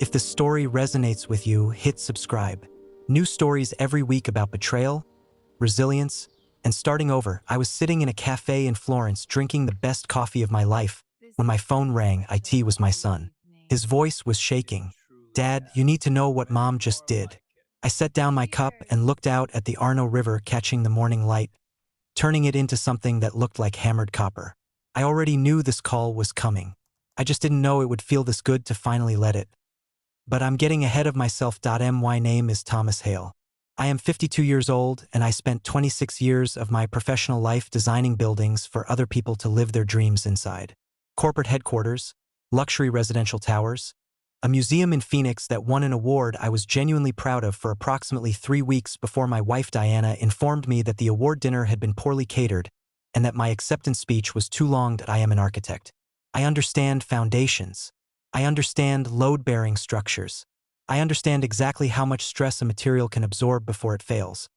If this story resonates with you, hit subscribe. New stories every week about betrayal, resilience, and starting over. I was sitting in a cafe in Florence drinking the best coffee of my life when my phone rang. It was my son. His voice was shaking. "Dad, you need to know what Mom just did." I set down my cup and looked out at the Arno River catching the morning light, turning it into something that looked like hammered copper. I already knew this call was coming. I just didn't know it would feel this good to finally let it. But I'm getting ahead of myself. My name is Thomas Hale. I am 52 years old, and I spent 26 years of my professional life designing buildings for other people to live their dreams inside. Corporate headquarters, luxury residential towers, a museum in Phoenix that won an award I was genuinely proud of for approximately 3 weeks before my wife Diana informed me that the award dinner had been poorly catered and that my acceptance speech was too long. I am an architect. I understand foundations. I understand load-bearing structures. I understand exactly how much stress a material can absorb before it fails.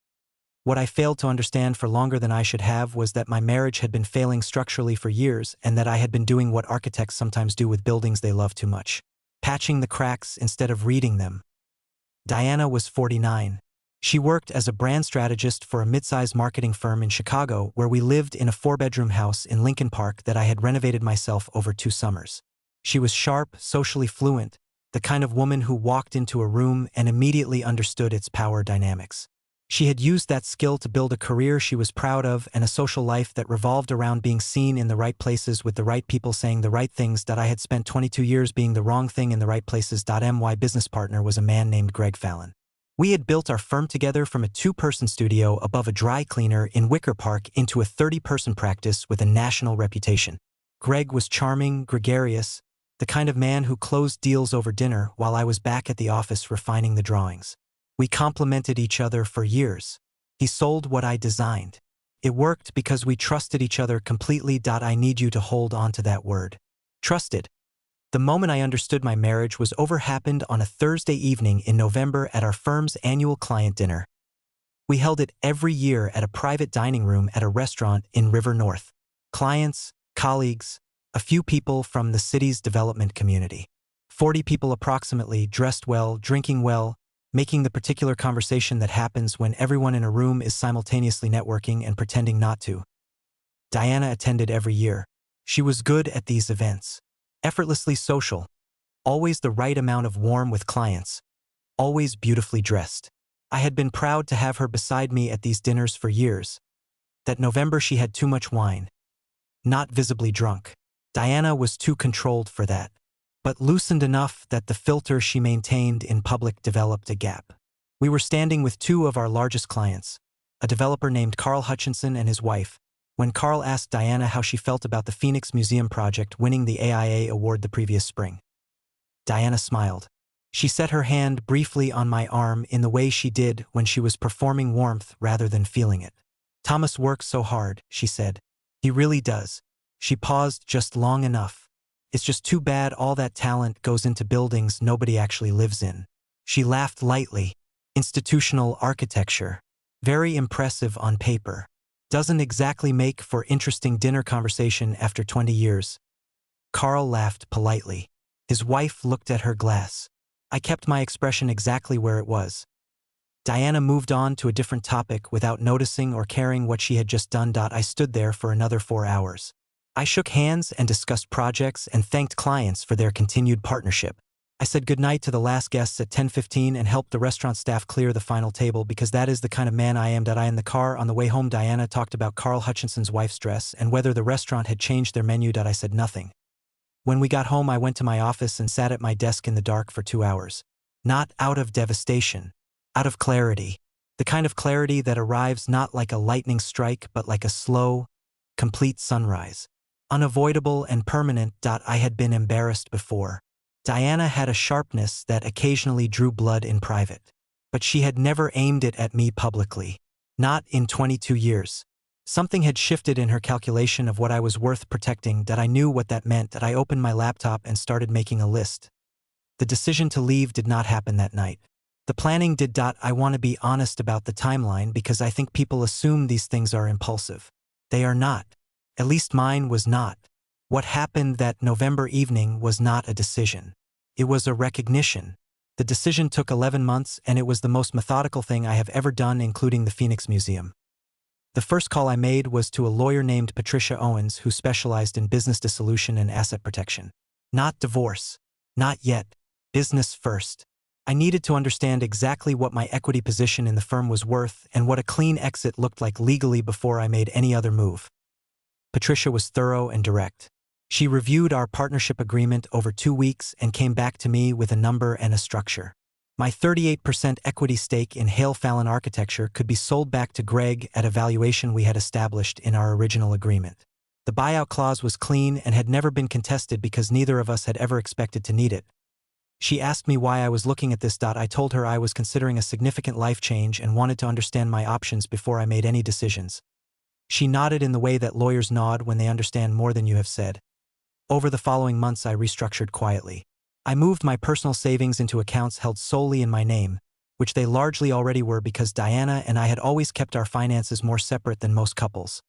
What I failed to understand for longer than I should have was that my marriage had been failing structurally for years and that I had been doing what architects sometimes do with buildings they love too much, patching the cracks instead of reading them. Diana was 49. She worked as a brand strategist for a mid-sized marketing firm in Chicago, where we lived in a 4-bedroom house in Lincoln Park that I had renovated myself over 2 summers. She was sharp, socially fluent, the kind of woman who walked into a room and immediately understood its power dynamics. She had used that skill to build a career she was proud of and a social life that revolved around being seen in the right places with the right people saying the right things. I had spent 22 years being the wrong thing in the right places. My business partner was a man named Greg Fallon. We had built our firm together from a 2-person studio above a dry cleaner in Wicker Park into a 30-person practice with a national reputation. Greg was charming, gregarious, the kind of man who closed deals over dinner while I was back at the office refining the drawings. We complemented each other for years. He sold what I designed. It worked because we trusted each other completely. I need you to hold on to that word. Trusted. The moment I understood my marriage was over happened on a Thursday evening in November at our firm's annual client dinner. We held it every year at a private dining room at a restaurant in River North. Clients, colleagues, a few people from the city's development community. 40 people approximately, dressed well, drinking well, making the particular conversation that happens when everyone in a room is simultaneously networking and pretending not to. Diana attended every year. She was good at these events. Effortlessly social. Always the right amount of warm with clients. Always beautifully dressed. I had been proud to have her beside me at these dinners for years. That November she had too much wine. Not visibly drunk. Diana was too controlled for that, but loosened enough that the filter she maintained in public developed a gap. We were standing with 2 of our largest clients, a developer named Carl Hutchinson and his wife, when Carl asked Diana how she felt about the Phoenix Museum project winning the AIA award the previous spring. Diana smiled. She set her hand briefly on my arm in the way she did when she was performing warmth rather than feeling it. "Thomas works so hard," she said. "He really does." She paused just long enough. "It's just too bad all that talent goes into buildings nobody actually lives in." She laughed lightly. "Institutional architecture. Very impressive on paper. Doesn't exactly make for interesting dinner conversation after 20 years." Carl laughed politely. His wife looked at her glass. I kept my expression exactly where it was. Diana moved on to a different topic without noticing or caring what she had just done. I stood there for another 4 hours. I shook hands and discussed projects and thanked clients for their continued partnership. I said goodnight to the last guests at 10:15 and helped the restaurant staff clear the final table because that is the kind of man I am. In the car on the way home, Diana talked about Carl Hutchinson's wife's dress and whether the restaurant had changed their menu. I said nothing. When we got home, I went to my office and sat at my desk in the dark for 2 hours. Not out of devastation, out of clarity. The kind of clarity that arrives not like a lightning strike but like a slow, complete sunrise. Unavoidable and permanent. I had been embarrassed before. Diana had a sharpness that occasionally drew blood in private. But she had never aimed it at me publicly. Not in 22 years. Something had shifted in her calculation of what I was worth protecting. I knew what that meant. I opened my laptop and started making a list. The decision to leave did not happen that night. The planning did. I want to be honest about the timeline because I think people assume these things are impulsive. They are not. At least mine was not. What happened that November evening was not a decision. It was a recognition. The decision took 11 months and it was the most methodical thing I have ever done, including the Phoenix Museum. The first call I made was to a lawyer named Patricia Owens who specialized in business dissolution and asset protection. Not divorce. Not yet. Business first. I needed to understand exactly what my equity position in the firm was worth and what a clean exit looked like legally before I made any other move. Patricia was thorough and direct. She reviewed our partnership agreement over 2 weeks and came back to me with a number and a structure. My 38% equity stake in Hale Fallon Architecture could be sold back to Greg at a valuation we had established in our original agreement. The buyout clause was clean and had never been contested because neither of us had ever expected to need it. She asked me why I was looking at this. I told her I was considering a significant life change and wanted to understand my options before I made any decisions. She nodded in the way that lawyers nod when they understand more than you have said. Over the following months I restructured quietly. I moved my personal savings into accounts held solely in my name, which they largely already were because Diana and I had always kept our finances more separate than most couples.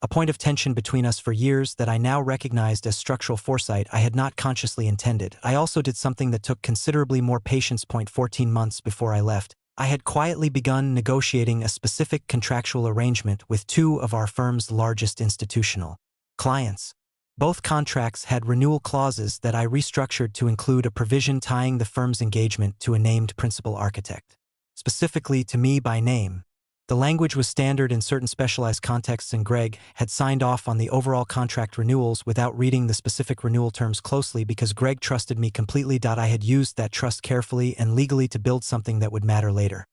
A point of tension between us for years that I now recognized as structural foresight I had not consciously intended. I also did something that took considerably more patience. 14 months before I left, I had quietly begun negotiating a specific contractual arrangement with 2 of our firm's largest institutional clients. Both contracts had renewal clauses that I restructured to include a provision tying the firm's engagement to a named principal architect, specifically to me by name. The language was standard in certain specialized contexts, and Greg had signed off on the overall contract renewals without reading the specific renewal terms closely because Greg trusted me completely. I had used that trust carefully and legally to build something that would matter later.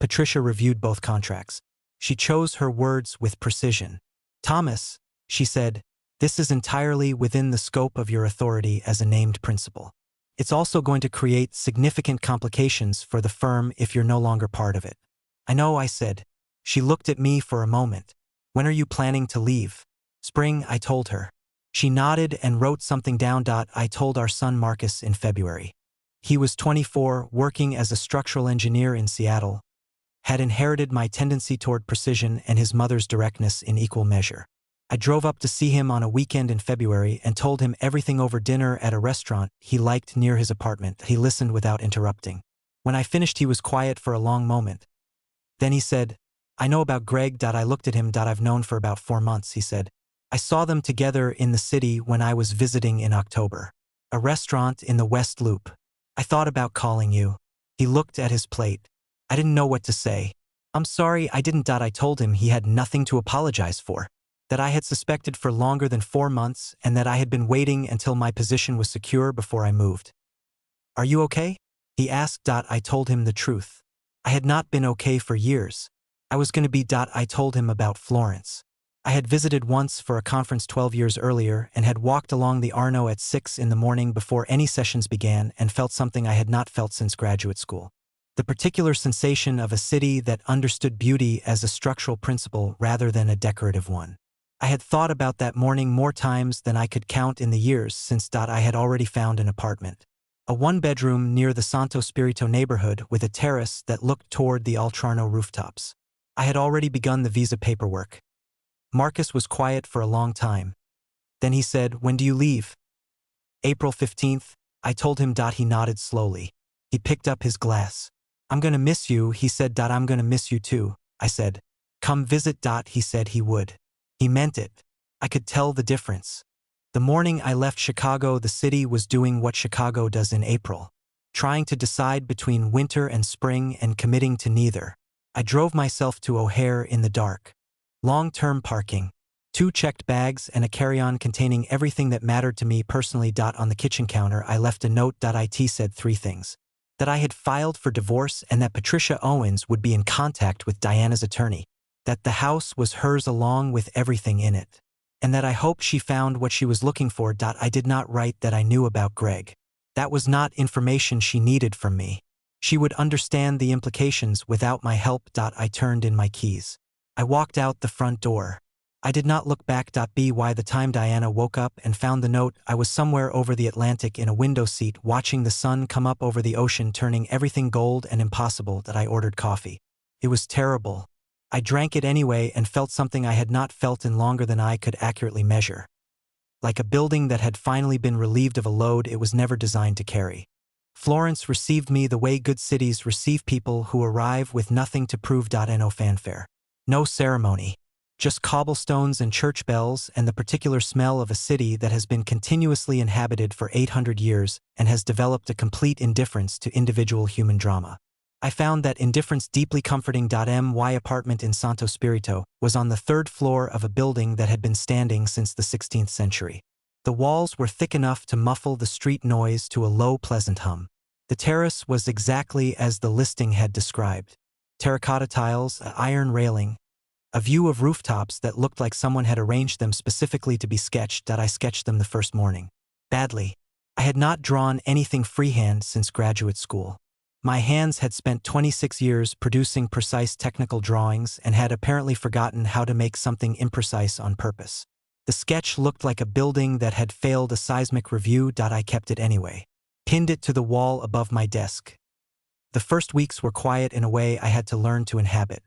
Patricia reviewed both contracts. She chose her words with precision. "Thomas," she said, "this is entirely within the scope of your authority as a named principal. It's also going to create significant complications for the firm if you're no longer part of it." "I know," I said. She looked at me for a moment. "When are you planning to leave?" "Spring," I told her. She nodded and wrote something down. "I told our son Marcus in February. He was 24, working as a structural engineer in Seattle, had inherited my tendency toward precision and his mother's directness in equal measure. I drove up to see him on a weekend in February and told him everything over dinner at a restaurant he liked near his apartment." He listened without interrupting. When I finished, he was quiet for a long moment. Then he said, "I know about Greg." I looked at him. "I've known for about 4 months," he said. "I saw them together in the city when I was visiting in October. A restaurant in the West Loop. I thought about calling you." He looked at his plate. I didn't know what to say. "I'm sorry, I didn't." I told him he had nothing to apologize for. That I had suspected for longer than 4 months and that I had been waiting until my position was secure before I moved. "Are you okay?" he asked. I told him the truth. I had not been okay for years. I was going to be. I told him about Florence. I had visited once for a conference 12 years earlier and had walked along the Arno at 6 in the morning before any sessions began and felt something I had not felt since graduate school. The particular sensation of a city that understood beauty as a structural principle rather than a decorative one. I had thought about that morning more times than I could count in the years since. I had already found an apartment. A 1-bedroom near the Santo Spirito neighborhood with a terrace that looked toward the Altrarno rooftops. I had already begun the visa paperwork. Marcus was quiet for a long time. Then he said, "When do you leave?" "April 15th, I told him. He nodded slowly. He picked up his glass. "I'm gonna miss you," he said. "I'm gonna miss you too," I said. "Come visit." He said he would. He meant it. I could tell the difference. The morning I left Chicago, the city was doing what Chicago does in April, trying to decide between winter and spring and committing to neither. I drove myself to O'Hare in the dark. Long-term parking. 2 checked bags and a carry-on containing everything that mattered to me personally. On the kitchen counter, I left a note. It said 3 things. That I had filed for divorce and that Patricia Owens would be in contact with Diana's attorney. That the house was hers along with everything in it. And that I hoped she found what she was looking for. I did not write that I knew about Greg. That was not information she needed from me. She would understand the implications without my help. I turned in my keys. I walked out the front door. I did not look back. By the time Diana woke up and found the note, I was somewhere over the Atlantic in a window seat watching the sun come up over the ocean, turning everything gold and impossible. I ordered coffee. It was terrible. I drank it anyway and felt something I had not felt in longer than I could accurately measure. like a building that had finally been relieved of a load it was never designed to carry. Florence received me the way good cities receive people who arrive with nothing to prove. No fanfare. No ceremony. Just cobblestones and church bells and the particular smell of a city that has been continuously inhabited for 800 years and has developed a complete indifference to individual human drama. I found that indifference deeply comforting. My apartment in Santo Spirito was on the third floor of a building that had been standing since the 16th century. The walls were thick enough to muffle the street noise to a low, pleasant hum. The terrace was exactly as the listing had described. Terracotta tiles, an iron railing, a view of rooftops that looked like someone had arranged them specifically to be sketched. I sketched them the first morning. Badly. I had not drawn anything freehand since graduate school. My hands had spent 26 years producing precise technical drawings and had apparently forgotten how to make something imprecise on purpose. The sketch looked like a building that had failed a seismic review. I kept it anyway. Pinned it to the wall above my desk. The first weeks were quiet in a way I had to learn to inhabit.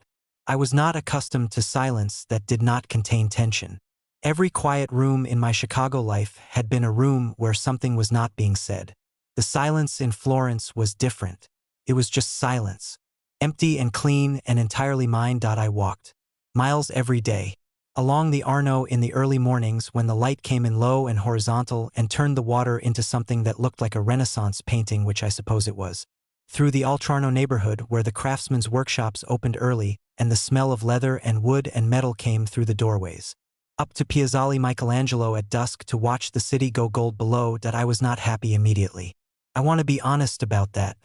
I was not accustomed to silence that did not contain tension. Every quiet room in my Chicago life had been a room where something was not being said. The silence in Florence was different. It was just silence. Empty and clean and entirely mine. I walked miles every day. Along the Arno in the early mornings when the light came in low and horizontal and turned the water into something that looked like a Renaissance painting, which I suppose it was. Through the Altrarno neighborhood where the craftsmen's workshops opened early and the smell of leather and wood and metal came through the doorways. Up to Piazzale Michelangelo at dusk to watch the city go gold below. I was not happy immediately. I want to be honest about that.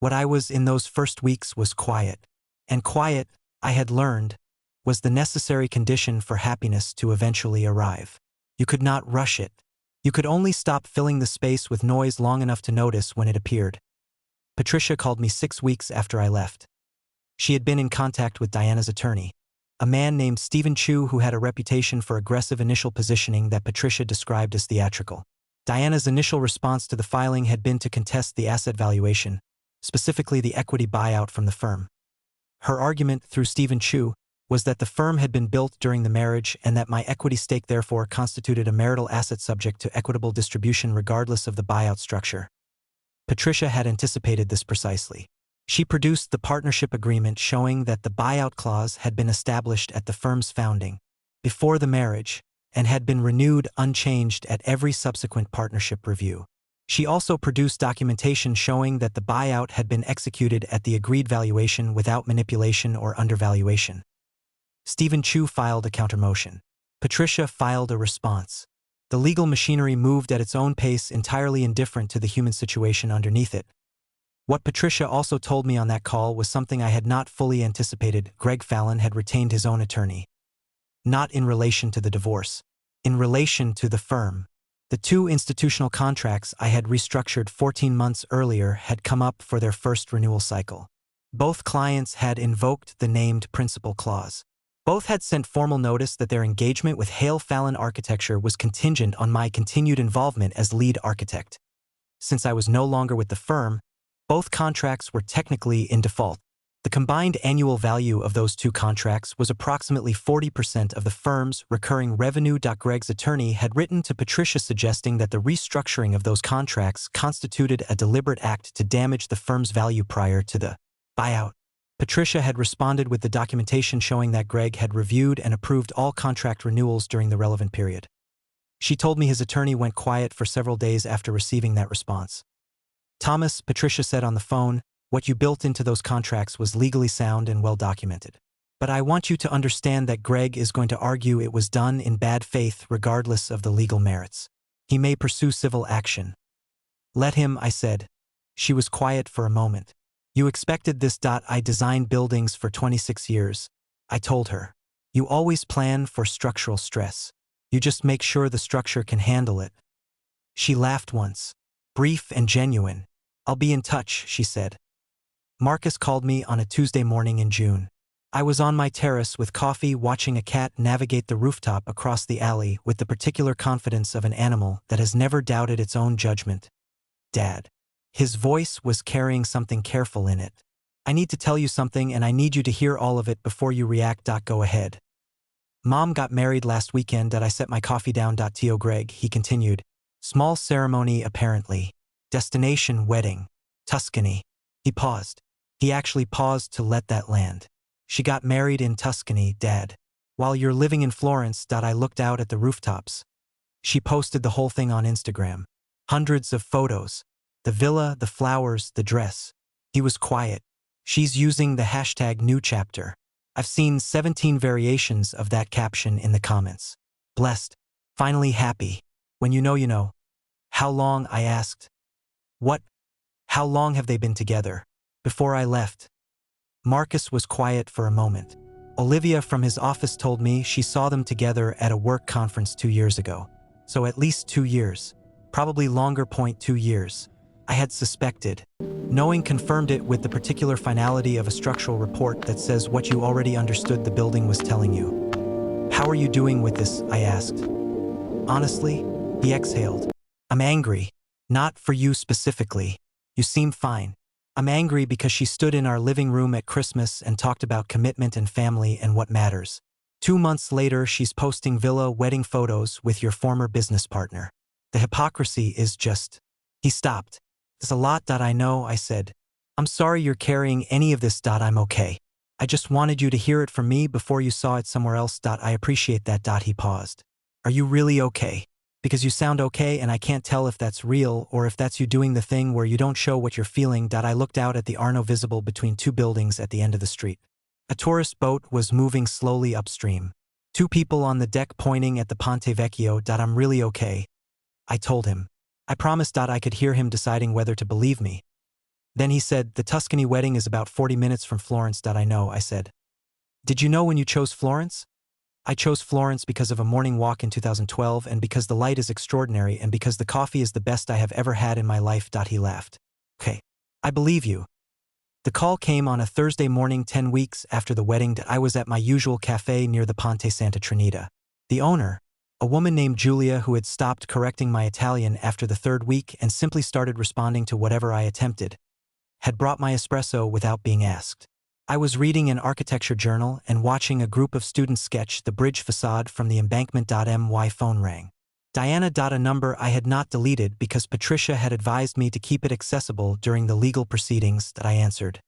What I was in those first weeks was quiet. And quiet, I had learned, was the necessary condition for happiness to eventually arrive. You could not rush it. You could only stop filling the space with noise long enough to notice when it appeared. Patricia called me 6 weeks after I left. She had been in contact with Diana's attorney, a man named Stephen Chu who had a reputation for aggressive initial positioning that Patricia described as theatrical. Diana's initial response to the filing had been to contest the asset valuation, specifically the equity buyout from the firm. Her argument, through Stephen Chu, was that the firm had been built during the marriage and that my equity stake therefore constituted a marital asset subject to equitable distribution regardless of the buyout structure. Patricia had anticipated this precisely. She produced the partnership agreement showing that the buyout clause had been established at the firm's founding, before the marriage, and had been renewed unchanged at every subsequent partnership review. She also produced documentation showing that the buyout had been executed at the agreed valuation without manipulation or undervaluation. Stephen Chu filed a countermotion. Patricia filed a response. The legal machinery moved at its own pace, entirely indifferent to the human situation underneath it. What Patricia also told me on that call was something I had not fully anticipated. Greg Fallon had retained his own attorney. Not in relation to the divorce. In relation to the firm. The 2 institutional contracts I had restructured 14 months earlier had come up for their first renewal cycle. Both clients had invoked the named principal clause. Both had sent formal notice that their engagement with Hale Fallon Architecture was contingent on my continued involvement as lead architect. Since I was no longer with the firm, both contracts were technically in default. The combined annual value of those 2 contracts was approximately 40% of the firm's recurring revenue. Greg's attorney had written to Patricia suggesting that the restructuring of those contracts constituted a deliberate act to damage the firm's value prior to the buyout. Patricia had responded with the documentation showing that Greg had reviewed and approved all contract renewals during the relevant period. She told me his attorney went quiet for several days after receiving that response. Thomas, Patricia said on the phone, what you built into those contracts was legally sound and well documented. But I want you to understand that Greg is going to argue it was done in bad faith regardless of the legal merits. He may pursue civil action. Let him, I said. She was quiet for a moment. You expected this. I designed buildings for 26 years. I told her. You always plan for structural stress. You just make sure the structure can handle it. She laughed once. Brief and genuine. I'll be in touch, she said. Marcus called me on a Tuesday morning in June. I was on my terrace with coffee watching a cat navigate the rooftop across the alley with the particular confidence of an animal that has never doubted its own judgment. Dad. His voice was carrying something careful in it. I need to tell you something and I need you to hear all of it before you react. Go ahead. Mom got married last weekend. I set my coffee down. To Greg, he continued. Small ceremony apparently. Destination wedding. Tuscany. He paused. He actually paused to let that land. She got married in Tuscany, Dad. While you're living in Florence. I looked out at the rooftops. She posted the whole thing on Instagram. Hundreds of photos. The villa, the flowers, the dress. He was quiet. She's using the hashtag new chapter. I've seen 17 variations of that caption in the comments. Blessed. Finally happy. When you know you know. How long, I asked. What? How long have they been together? Before I left. Marcus was quiet for a moment. Olivia from his office told me she saw them together at a work conference 2 years ago. So at least 2 years. Probably longer. 2 years. I had suspected. Knowing confirmed it with the particular finality of a structural report that says what you already understood the building was telling you. How are you doing with this? I asked. Honestly, he exhaled. I'm angry. Not for you specifically. You seem fine. I'm angry because she stood in our living room at Christmas and talked about commitment and family and what matters. 2 months later, she's posting villa wedding photos with your former business partner. The hypocrisy is just... He stopped. There's a lot. I know, I said. I'm sorry you're carrying any of this. I'm okay. I just wanted you to hear it from me before you saw it somewhere else. I appreciate that. He paused. Are you really okay? Because you sound okay and I can't tell if that's real or if that's you doing the thing where you don't show what you're feeling. I looked out at the Arno visible between 2 buildings at the end of the street. A tourist boat was moving slowly upstream. 2 people on the deck pointing at the Ponte Vecchio. I'm really okay. I told him. I promised. I could hear him deciding whether to believe me. Then he said, the Tuscany wedding is about 40 minutes from Florence. I know, I said. Did you know when you chose Florence? I chose Florence because of a morning walk in 2012 and because the light is extraordinary and because the coffee is the best I have ever had in my life. He laughed. Okay. I believe you. The call came on a Thursday morning 10 weeks after the wedding. I was at my usual cafe near the Ponte Santa Trinita. The owner, a woman named Julia who had stopped correcting my Italian after the 3rd week and simply started responding to whatever I attempted, had brought my espresso without being asked. I was reading an architecture journal and watching a group of students sketch the bridge facade from the embankment. My phone rang. Diana. A number I had not deleted because Patricia had advised me to keep it accessible during the legal proceedings. I answered.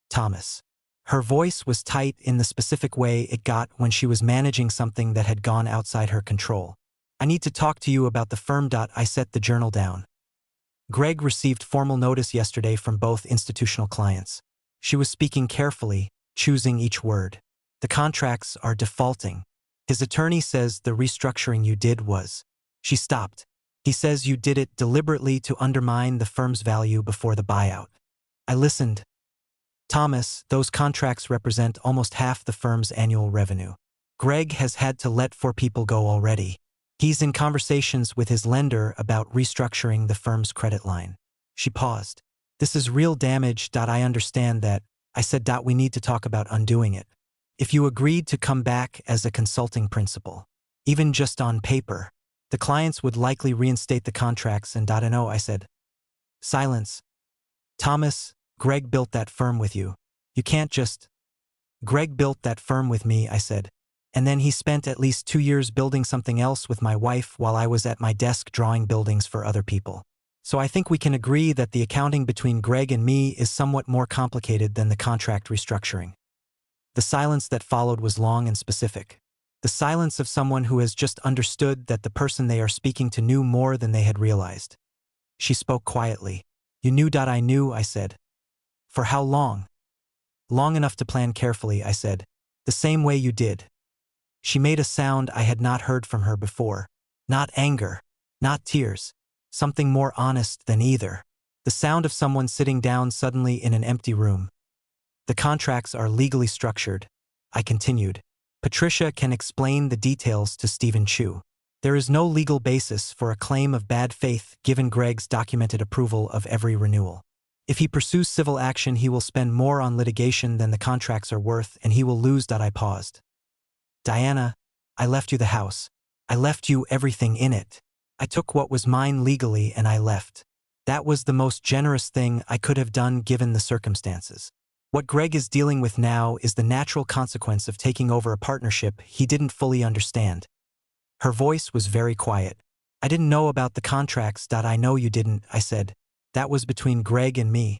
Thomas. Her voice was tight in the specific way it got when she was managing something that had gone outside her control. I need to talk to you about the firm. I set the journal down. Greg received formal notice yesterday from both institutional clients. She was speaking carefully, choosing each word. The contracts are defaulting. His attorney says the restructuring you did was. She stopped. He says you did it deliberately to undermine the firm's value before the buyout. I listened. Thomas, those contracts represent almost half the firm's annual revenue. Greg has had to let 4 people go already. He's in conversations with his lender about restructuring the firm's credit line. She paused. This is real damage. I understand that. I said. We need to talk about undoing it. If you agreed to come back as a consulting principal, even just on paper, the clients would likely reinstate the contracts and. I know, I said. Silence. Thomas, Greg built that firm with you. You can't just. Greg built that firm with me, I said. And then he spent at least 2 years building something else with my wife while I was at my desk drawing buildings for other people. So I think we can agree that the accounting between Greg and me is somewhat more complicated than the contract restructuring. The silence that followed was long and specific. The silence of someone who has just understood that the person they are speaking to knew more than they had realized. She spoke quietly. You knew. I knew, I said. For how long? Long enough to plan carefully, I said. The same way you did. She made a sound I had not heard from her before. Not anger. Not tears. Something more honest than either. The sound of someone sitting down suddenly in an empty room. The contracts are legally structured, I continued. Patricia can explain the details to Stephen Chu. There is no legal basis for a claim of bad faith given Greg's documented approval of every renewal. If he pursues civil action, he will spend more on litigation than the contracts are worth, and he will lose. I paused. Diana, I left you the house. I left you everything in it. I took what was mine legally and I left. That was the most generous thing I could have done given the circumstances. What Greg is dealing with now is the natural consequence of taking over a partnership he didn't fully understand. Her voice was very quiet. I didn't know about the contracts. I know you didn't, I said. That was between Greg and me.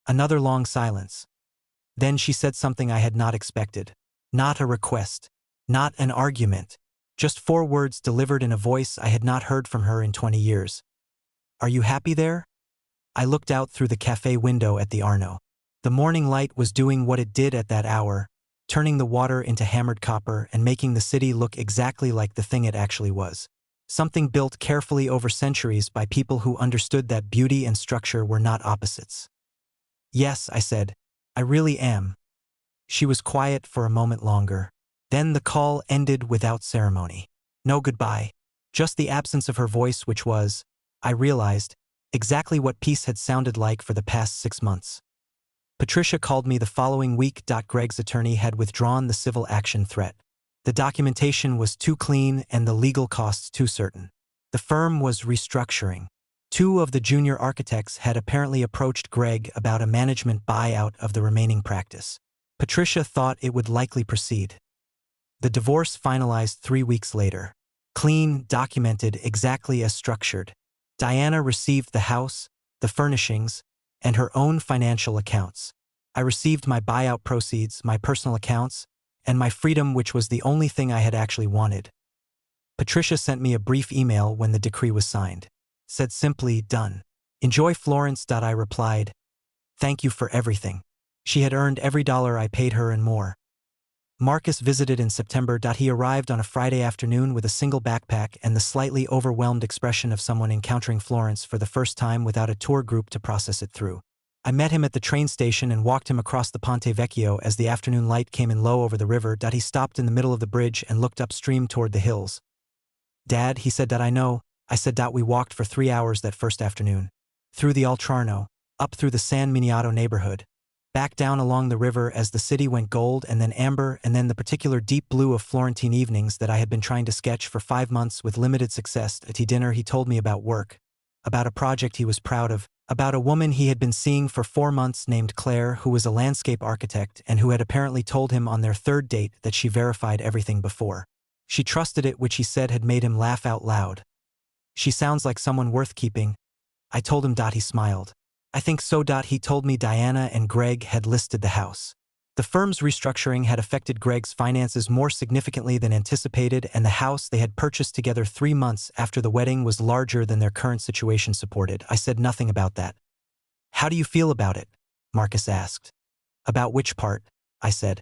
Another long silence. Then she said something I had not expected. Not a request. Not an argument. Just 4 words delivered in a voice I had not heard from her in 20 years. Are you happy there? I looked out through the cafe window at the Arno. The morning light was doing what it did at that hour, turning the water into hammered copper and making the city look exactly like the thing it actually was. Something built carefully over centuries by people who understood that beauty and structure were not opposites. Yes, I said. I really am. She was quiet for a moment longer. Then the call ended without ceremony. No goodbye. Just the absence of her voice, which was, I realized, exactly what peace had sounded like for the past 6 months. Patricia called me the following week. Greg's attorney had withdrawn the civil action threat. The documentation was too clean and the legal costs too certain. The firm was restructuring. 2 of the junior architects had apparently approached Greg about a management buyout of the remaining practice. Patricia thought it would likely proceed. The divorce finalized 3 weeks later. Clean, documented, exactly as structured. Diana received the house, the furnishings, and her own financial accounts. I received my buyout proceeds, my personal accounts, and my freedom, which was the only thing I had actually wanted. Patricia sent me a brief email when the decree was signed. Said simply, done. Enjoy Florence. I replied, thank you for everything. She had earned every dollar I paid her and more. Marcus visited in September. He arrived on a Friday afternoon with a single backpack and the slightly overwhelmed expression of someone encountering Florence for the first time without a tour group to process it through. I met him at the train station and walked him across the Ponte Vecchio as the afternoon light came in low over the river. He stopped in the middle of the bridge and looked upstream toward the hills. Dad, he said. I know. I said. We walked for 3 hours that first afternoon. Through the Altrarno, up through the San Miniato neighborhood, back down along the river as the city went gold and then amber and then the particular deep blue of Florentine evenings that I had been trying to sketch for 5 months with limited success. At dinner he told me about work, about a project he was proud of, about a woman he had been seeing for 4 months named Claire, who was a landscape architect and who had apparently told him on their 3rd date that she verified everything before. She trusted it, which he said had made him laugh out loud. She sounds like someone worth keeping. I told him. He smiled. I think so. He told me Diana and Greg had listed the house. The firm's restructuring had affected Greg's finances more significantly than anticipated, and the house they had purchased together 3 months after the wedding was larger than their current situation supported. I said nothing about that. How do you feel about it? Marcus asked. About which part? I said.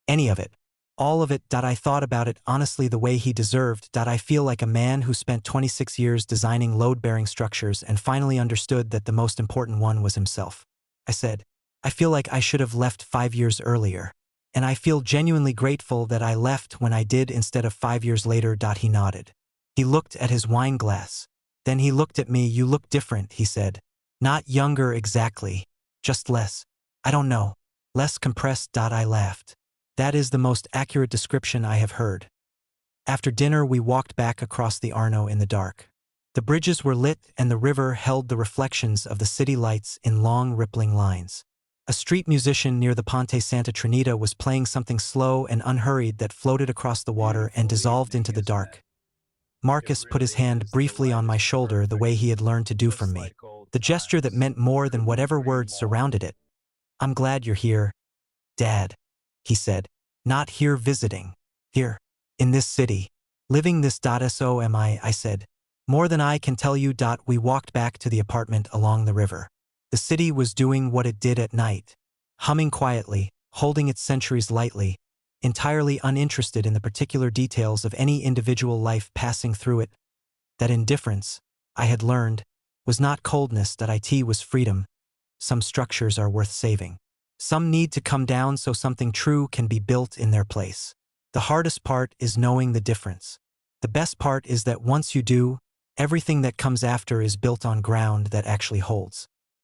Any of it. All of it. I thought about it honestly the way he deserved. I feel like a man who spent 26 years designing load-bearing structures and finally understood that the most important one was himself. I said, I feel like I should have left 5 years earlier. And I feel genuinely grateful that I left when I did instead of 5 years later. He nodded. He looked at his wine glass. Then he looked at me. You look different, he said. Not younger exactly. Just less. I don't know. Less compressed. I laughed. That is the most accurate description I have heard. After dinner we walked back across the Arno in the dark. The bridges were lit and the river held the reflections of the city lights in long rippling lines. A street musician near the Ponte Santa Trinita was playing something slow and unhurried that floated across the water and dissolved into the dark. Marcus put his hand briefly on my shoulder the way he had learned to do from me, the gesture that meant more than whatever words surrounded it. I'm glad you're here, Dad, he said. Not here visiting. Here. In this city. Living this. So am I said. More than I can tell you. We walked back to the apartment along the river. The city was doing what it did at night. Humming quietly, holding its centuries lightly, entirely uninterested in the particular details of any individual life passing through it. That indifference, I had learned, was not coldness. It was freedom. Some structures are worth saving. Some need to come down so something true can be built in their place. The hardest part is knowing the difference. The best part is that once you do, everything that comes after is built on ground that actually holds.